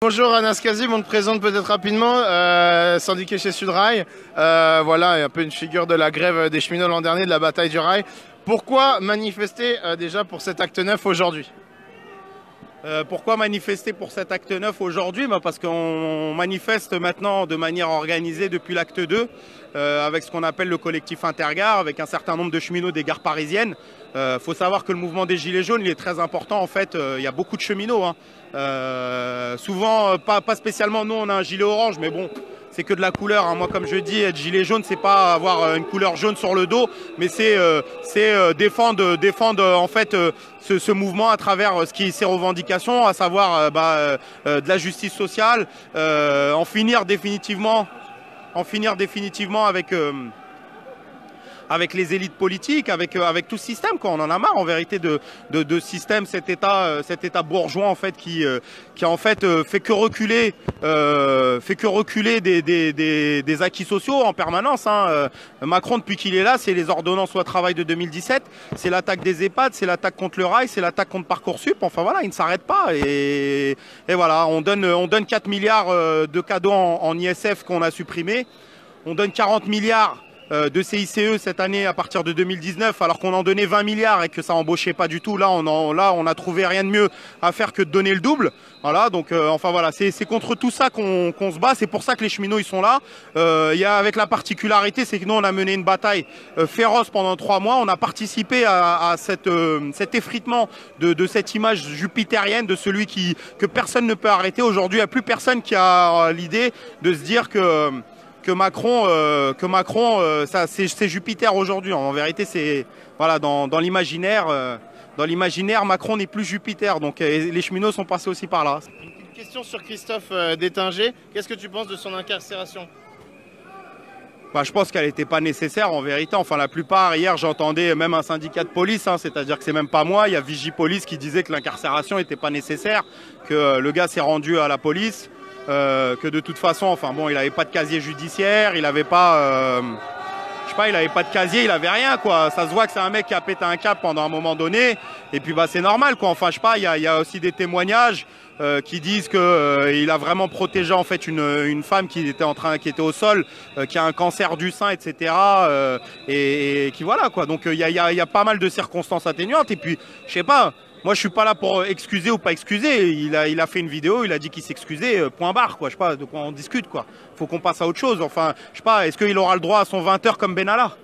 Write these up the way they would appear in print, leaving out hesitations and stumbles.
Bonjour Anas Kazim, on te présente peut-être rapidement, syndiqué chez Sudrail. Voilà, un peu une figure de la grève des cheminots l'an dernier, de la bataille du rail. Pourquoi manifester déjà pour cet acte 9 aujourd'hui? Pourquoi manifester pour cet acte 9 aujourd'hui? Parce qu'on manifeste maintenant de manière organisée depuis l'acte 2 avec ce qu'on appelle le collectif Intergare, avec un certain nombre de cheminots des gares parisiennes. Faut savoir que le mouvement des Gilets jaunes il est très important. En fait, il y a beaucoup de cheminots. Souvent, pas spécialement, nous on a un gilet orange, mais bon, c'est que de la couleur. Moi, comme je dis, être gilet jaune, c'est pas avoir une couleur jaune sur le dos, mais c'est défendre en fait ce mouvement à travers ses revendications, à savoir de la justice sociale, en finir définitivement avec les élites politiques, avec tout ce système, quoi. On en a marre en vérité de système, cet état bourgeois en fait qui en fait fait que reculer des acquis sociaux en permanence. Macron depuis qu'il est là, c'est les ordonnances loi travail de 2017, c'est l'attaque des EHPAD, c'est l'attaque contre le rail, c'est l'attaque contre Parcoursup. Enfin voilà, il ne s'arrête pas et voilà, on donne 4 milliards de cadeaux en ISF qu'on a supprimés, on donne 40 milliards de CICE cette année à partir de 2019 alors qu'on en donnait 20 milliards et que ça embauchait pas du tout. Là on a trouvé rien de mieux à faire que de donner le double. Voilà, donc enfin voilà, c'est contre tout ça qu'on se bat. C'est pour ça que les cheminots ils sont là. Avec la particularité, c'est que nous on a mené une bataille féroce pendant 3 mois. On a participé à cet effritement de cette image jupitérienne de celui que personne ne peut arrêter. Aujourd'hui, il n'y a plus personne qui a l'idée de se dire que Macron, c'est Jupiter aujourd'hui. En vérité, c'est voilà, dans l'imaginaire, Macron n'est plus Jupiter. Donc les cheminots sont passés aussi par là. Une question sur Christophe Détinger. Qu'est-ce que tu penses de son incarcération? Je pense qu'elle n'était pas nécessaire en vérité. Enfin, la plupart, hier, j'entendais même un syndicat de police, c'est-à-dire que c'est même pas moi. Il y a Vigipolice qui disait que l'incarcération n'était pas nécessaire, que le gars s'est rendu à la police. Que de toute façon, enfin bon, il n'avait pas de casier judiciaire, il n'avait pas, il avait pas de casier, il avait rien quoi. Ça se voit que c'est un mec qui a pété un câble pendant un moment donné, et puis c'est normal quoi. Enfin, il y a aussi des témoignages qui disent que il a vraiment protégé en fait une femme qui était au sol, qui a un cancer du sein, etc. Et qui voilà quoi. Donc il y a pas mal de circonstances atténuantes, et puis je sais pas. Moi, je suis pas là pour excuser ou pas excuser. Il a fait une vidéo, il a dit qu'il s'excusait, point barre, quoi. Je sais pas de quoi on discute, quoi. Faut qu'on passe à autre chose. Enfin, je sais pas, est-ce qu'il aura le droit à son 20h comme Benalla?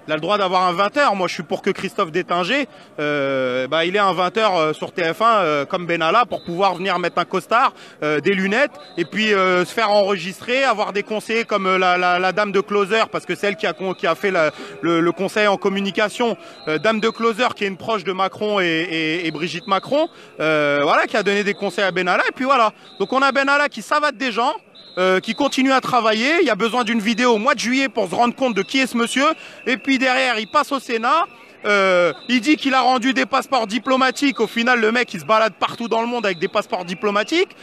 Il a le droit d'avoir un 20h. Moi, je suis pour que Christophe Détinger, il ait un 20h sur TF1 comme Benalla pour pouvoir venir mettre un costard, des lunettes et puis se faire enregistrer, avoir des conseillers comme la dame de Closer, parce que c'est elle qui a fait le conseil en communication, dame de Closer qui est une proche de Macron et Brigitte Macron, voilà, qui a donné des conseils à Benalla. Et puis voilà. Donc on a Benalla qui savate des gens. Qui continue à travailler. Il y a besoin d'une vidéo au mois de juillet pour se rendre compte de qui est ce monsieur. Et puis derrière, il passe au Sénat. Il dit qu'il a rendu des passeports diplomatiques. Au final, le mec, il se balade partout dans le monde avec des passeports diplomatiques.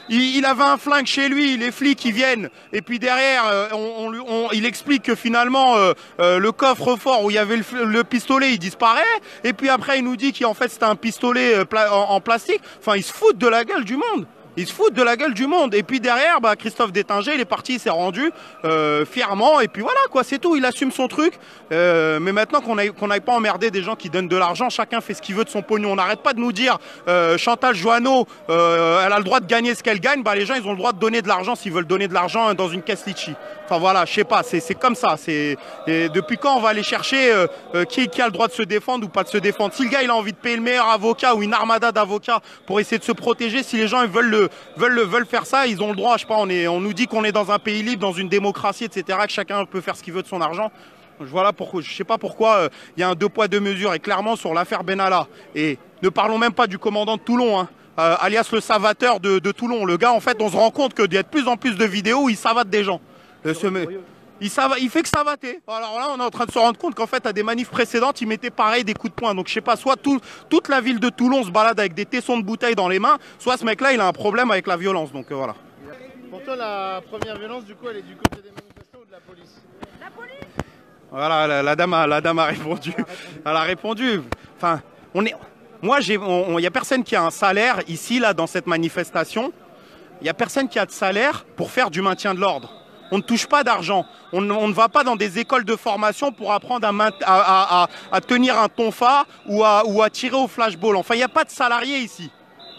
Il avait un flingue chez lui. Les flics, ils viennent. Et puis derrière, il explique que finalement, le coffre-fort où il y avait le pistolet, il disparaît. Et puis après, il nous dit qu'en fait, c'était un pistolet en plastique. Enfin, ils se foutent de la gueule du monde. Ils se foutent de la gueule du monde. Et puis derrière, Christophe Détinger, il est parti, il s'est rendu fièrement. Et puis voilà, quoi, c'est tout. Il assume son truc. Mais maintenant qu'on n'aille pas emmerder des gens qui donnent de l'argent, chacun fait ce qu'il veut de son pognon. On n'arrête pas de nous dire Chantal Joanneau, elle a le droit de gagner ce qu'elle gagne. Les gens, ils ont le droit de donner de l'argent s'ils veulent donner de l'argent dans une caisse litchi. Enfin voilà, je sais pas, c'est comme ça. Et depuis quand on va aller chercher qui a le droit de se défendre ou pas de se défendre? Si le gars il a envie de payer le meilleur avocat ou une armada d'avocats pour essayer de se protéger, si les gens ils veulent faire ça, ils ont le droit. Je sais pas, on nous dit qu'on est dans un pays libre, dans une démocratie, etc., que chacun peut faire ce qu'il veut de son argent. Voilà pourquoi, je sais pas pourquoi il y a un 2 poids 2 mesures. Et clairement sur l'affaire Benalla, et ne parlons même pas du commandant de Toulon, alias le savateur de Toulon. Le gars, en fait, on se rend compte qu'il y a de plus en plus de vidéos où il savate des gens. Il fait que savater. Alors là, on est en train de se rendre compte qu'en fait, à des manifs précédentes, il mettait pareil des coups de poing. Donc je sais pas, soit toute la ville de Toulon se balade avec des tessons de bouteilles dans les mains, soit ce mec-là, il a un problème avec la violence. Donc voilà. Pour toi, la première violence, du coup, elle est du côté des manifestants ou de la police? La police. Voilà, la dame a répondu. Elle a répondu. Enfin, il y a personne qui a un salaire ici, là, dans cette manifestation. Il n'y a personne qui a de salaire pour faire du maintien de l'ordre. On ne touche pas d'argent. On ne va pas dans des écoles de formation pour apprendre à tenir un tonfa ou à tirer au flashball. Enfin, il n'y a pas de salariés ici.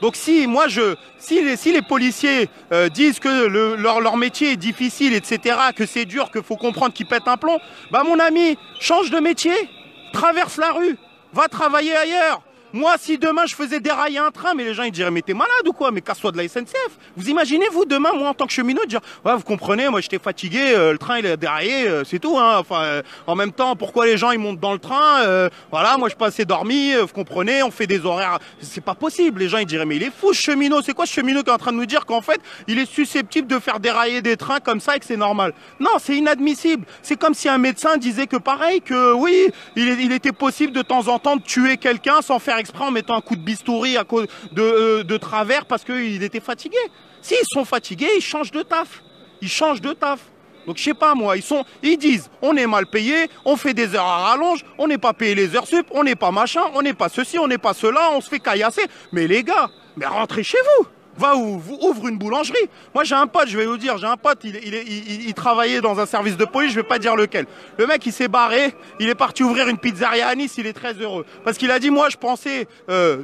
Donc si les policiers disent que leur métier est difficile, etc., que c'est dur, qu'il faut comprendre qu'ils pètent un plomb, bah mon ami, change de métier, traverse la rue, va travailler ailleurs. Moi, si demain je faisais dérailler un train, mais les gens ils diraient mais t'es malade ou quoi? Mais casse-toi de la SNCF. Vous imaginez vous demain, moi en tant que cheminot, dire ouais vous comprenez, moi j'étais fatigué, le train il est déraillé, c'est tout. Hein. Enfin, en même temps, pourquoi les gens ils montent dans le train? Voilà, moi je pas assez dormi, vous comprenez, on fait des horaires, c'est pas possible. Les gens ils diraient mais il est fou ce cheminot. C'est quoi ce cheminot qui est en train de nous dire qu'en fait il est susceptible de faire dérailler des trains comme ça et que c'est normal? Non, c'est inadmissible. C'est comme si un médecin disait que pareil, que oui, il était possible de temps en temps de tuer quelqu'un sans faire exprès en mettant un coup de bistouri à cause de travers parce qu'il était fatigué. S'ils sont fatigués, ils changent de taf. Ils changent de taf. Donc je sais pas moi, ils disent on est mal payé, on fait des heures à rallonge, on n'est pas payé les heures sup, on n'est pas machin, on n'est pas ceci, on n'est pas cela, on se fait caillasser. Mais les gars, mais rentrez chez vous. Va ouvre une boulangerie. Moi j'ai un pote, je vais vous dire, j'ai un pote, il travaillait dans un service de police, je vais pas dire lequel. Le mec il s'est barré, il est parti ouvrir une pizzeria à Nice, il est très heureux. Parce qu'il a dit moi je pensais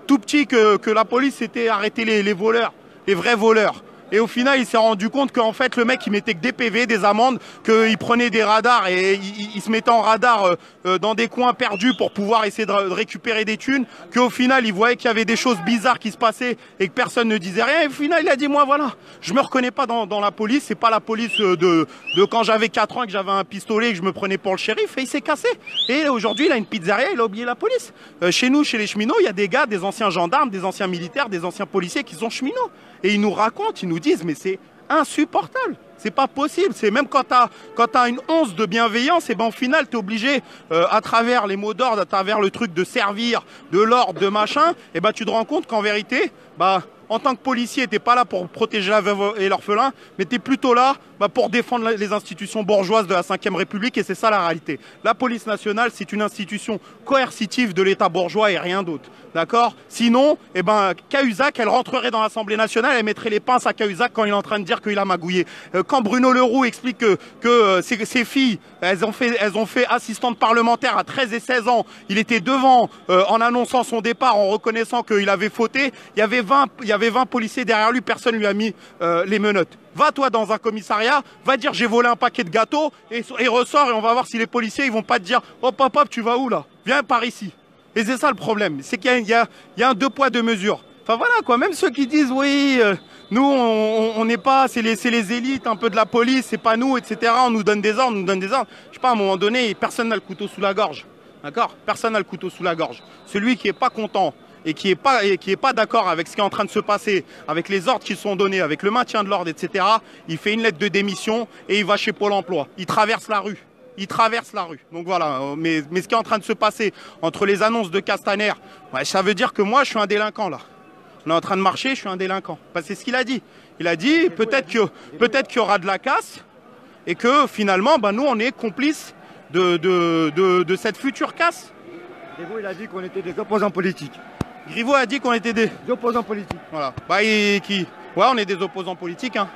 tout petit que la police c'était arrêter les voleurs, les vrais voleurs. Et au final, il s'est rendu compte qu'en fait, le mec, il mettait que des PV, des amendes, qu'il prenait des radars et il se mettait en radar dans des coins perdus pour pouvoir essayer de récupérer des thunes, qu'au final, il voyait qu'il y avait des choses bizarres qui se passaient et que personne ne disait rien. Et au final, il a dit, moi, voilà, je me reconnais pas dans la police, c'est pas la police de quand j'avais 4 ans et que j'avais un pistolet et que je me prenais pour le shérif, et il s'est cassé. Et aujourd'hui, il a une pizzeria, il a oublié la police. Chez nous, chez les cheminots, il y a des gars, des anciens gendarmes, des anciens militaires, des anciens policiers qui sont cheminots. Et ils nous racontent, ils nous disent, mais c'est insupportable. C'est pas possible. C'est même quand t'as une once de bienveillance, et ben au final, t'es obligé, à travers les mots d'ordre, à travers le truc de servir, de l'ordre, de machin, et ben tu te rends compte qu'en vérité, bah, en tant que policier, t'es pas là pour protéger la veuve et l'orphelin, mais t'es plutôt là pour défendre les institutions bourgeoises de la Ve République, et c'est ça la réalité. La police nationale, c'est une institution coercitive de l'État bourgeois et rien d'autre. D'accord? Sinon, eh ben, Cahuzac, elle rentrerait dans l'Assemblée nationale, elle mettrait les pinces à Cahuzac quand il est en train de dire qu'il a magouillé. Quand Bruno Leroux explique que ses filles, elles ont fait assistante parlementaire à 13 et 16 ans, il était devant en annonçant son départ, en reconnaissant qu'il avait fauté, il y avait 20 policiers derrière lui, personne lui a mis les menottes. Va toi dans un commissariat, va dire j'ai volé un paquet de gâteaux et ressort et on va voir si les policiers ils vont pas te dire hop hop hop tu vas où là? Viens par ici. Et c'est ça le problème, c'est qu'il y a un deux poids deux mesures. Enfin voilà quoi, même ceux qui disent oui, nous on n'est pas, c'est les élites un peu de la police, c'est pas nous, etc. On nous donne des ordres, Je sais pas, à un moment donné, personne n'a le couteau sous la gorge. D'accord? Personne n'a le couteau sous la gorge. Celui qui est pas content et qui est pas d'accord avec ce qui est en train de se passer, avec les ordres qui sont donnés, avec le maintien de l'ordre, etc., il fait une lettre de démission et il va chez Pôle emploi. Il traverse la rue. Il traverse la rue. Donc voilà, mais ce qui est en train de se passer entre les annonces de Castaner, ouais, ça veut dire que moi, je suis un délinquant là. On est en train de marcher, je suis un délinquant. Bah, c'est ce qu'il a dit. Il a dit peut-être qu'il y aura de la casse et que finalement, bah, nous, on est complices de cette future casse. Griveaux, il a dit qu'on était des opposants politiques. Griveaux a dit qu'on était des opposants politiques. Voilà. Bah, ouais, on est des opposants politiques. Hein.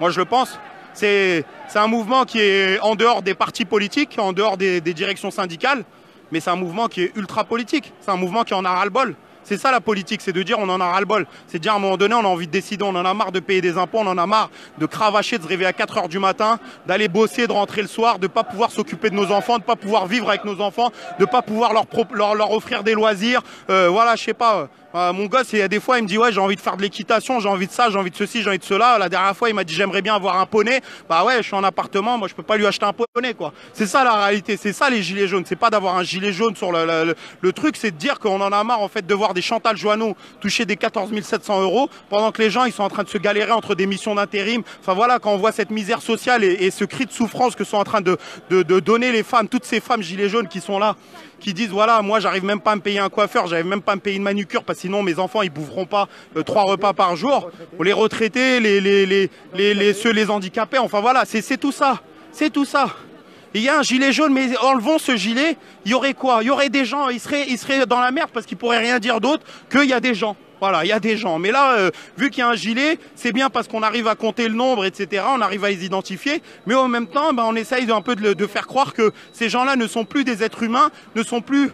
Moi, je le pense. C'est un mouvement qui est en dehors des partis politiques, en dehors des directions syndicales, mais c'est un mouvement qui est ultra politique. C'est un mouvement qui en a ras-le-bol. C'est ça la politique, c'est de dire on en a ras-le-bol. C'est de dire à un moment donné, on a envie de décider, on en a marre de payer des impôts, on en a marre de cravacher, de se réveiller à 4 h du matin, d'aller bosser, de rentrer le soir, de ne pas pouvoir s'occuper de nos enfants, de ne pas pouvoir vivre avec nos enfants, de ne pas pouvoir leur offrir des loisirs. Voilà, je sais pas. Mon gosse, il y a des fois, il me dit ouais, j'ai envie de faire de l'équitation, j'ai envie de ça, j'ai envie de ceci, j'ai envie de cela. La dernière fois, il m'a dit j'aimerais bien avoir un poney. Bah ouais, je suis en appartement, moi je peux pas lui acheter un poney quoi. C'est ça la réalité, c'est ça les gilets jaunes. C'est pas d'avoir un gilet jaune sur le truc, c'est de dire qu'on en a marre en fait de voir des Chantal Joanneau toucher des 14 700 € pendant que les gens ils sont en train de se galérer entre des missions d'intérim. Enfin voilà, quand on voit cette misère sociale et ce cri de souffrance que sont en train de donner les femmes, toutes ces femmes gilets jaunes qui sont là, qui disent voilà, moi j'arrive même pas à me payer un coiffeur, j'arrive même pas à me payer une manucure parce que sinon mes enfants ils boufferont pas 3 repas par jour. Les retraités, les handicapés, enfin voilà, c'est tout ça. C'est tout ça. Il y a un gilet jaune, mais enlevons ce gilet, il y aurait quoi? Il y aurait des gens, ils seraient dans la merde parce qu'ils pourraient rien dire d'autre qu'il y a des gens. Voilà, il y a des gens. Mais là, vu qu'il y a un gilet, c'est bien parce qu'on arrive à compter le nombre, etc. On arrive à les identifier. Mais en même temps, on essaye un peu de faire croire que ces gens-là ne sont plus des êtres humains, ne sont plus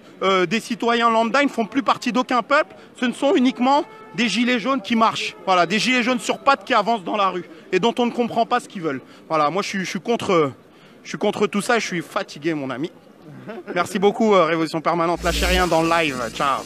des citoyens lambda, ils ne font plus partie d'aucun peuple. Ce ne sont uniquement des gilets jaunes qui marchent. Voilà, des gilets jaunes sur pattes qui avancent dans la rue et dont on ne comprend pas ce qu'ils veulent. Voilà, moi je suis contre tout ça et je suis fatigué, mon ami. Merci beaucoup, Révolution Permanente. Lâchez rien dans le live. Ciao.